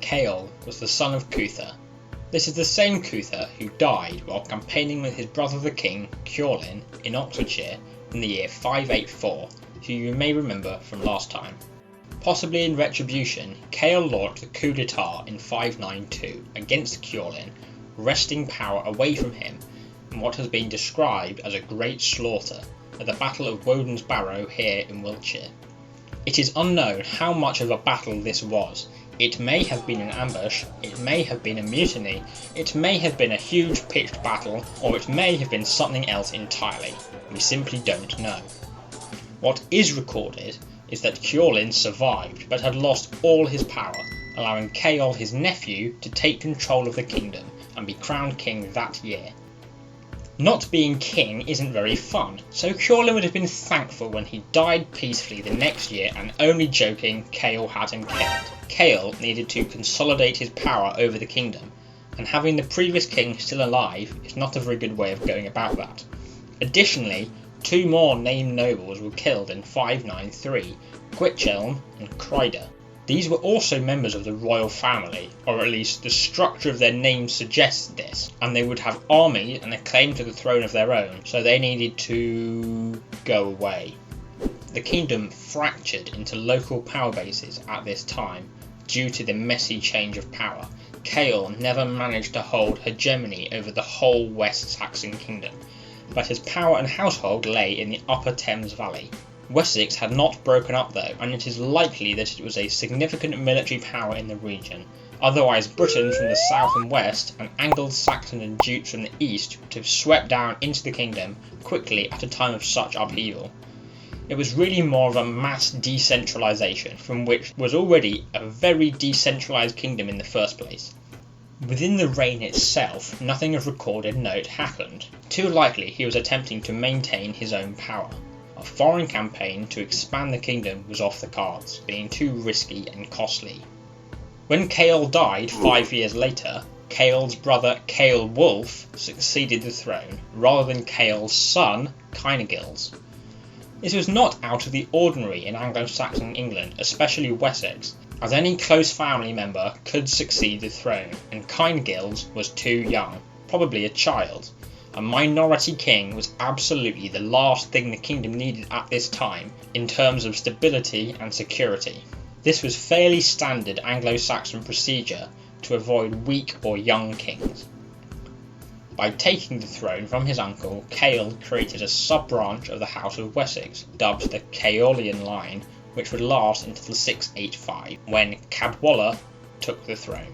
Ceol was the son of Cutha. This is the same Cutha who died while campaigning with his brother the king, Ceol, in Oxfordshire in the year 584, who you may remember from last time. Possibly in retribution, Ceol launched the coup d'etat in 592 against Ceol, wresting power away from him in what has been described as a great slaughter at the Battle of Woden's Barrow here in Wiltshire. It is unknown how much of a battle this was. It may have been an ambush, it may have been a mutiny, it may have been a huge pitched battle, or it may have been something else entirely. We simply don't know. What is recorded is that Ceol survived but had lost all his power, allowing Ceol, his nephew, to take control of the kingdom and be crowned king that year. Not being king isn't very fun, so Ceol would have been thankful when he died peacefully the next year and only joking Ceol had him killed. Ceol needed to consolidate his power over the kingdom, and having the previous king still alive is not a very good way of going about that. Additionally, two more named nobles were killed in 593, Gwitchelm and Cryda. These were also members of the royal family, or at least the structure of their names suggests this, and they would have armies and a claim to the throne of their own, so they needed to go away. The kingdom fractured into local power bases at this time due to the messy change of power. Ceol never managed to hold hegemony over the whole West Saxon kingdom, but his power and household lay in the upper Thames Valley. Wessex had not broken up though, and it is likely that it was a significant military power in the region. Otherwise, Britain from the south and west, and Anglo-Saxons and Jutes from the east would have swept down into the kingdom quickly at a time of such upheaval. It was really more of a mass decentralisation from which was already a very decentralised kingdom in the first place. Within the reign itself, nothing of recorded note happened. Too likely he was attempting to maintain his own power. A foreign campaign to expand the kingdom was off the cards, being too risky and costly. When Ceol died 5 years later, Ceol's brother Ceolwulf succeeded the throne, rather than Ceol's son Cynegils. This was not out of the ordinary in Anglo-Saxon England, especially Wessex, as any close family member could succeed the throne, and Cynegils was too young, probably a child. A minority king was absolutely the last thing the kingdom needed at this time in terms of stability and security. This was fairly standard Anglo-Saxon procedure to avoid weak or young kings. By taking the throne from his uncle, Ceol created a sub-branch of the House of Wessex, dubbed the Ceolian line, which would last until 685, when Cadwalla took the throne.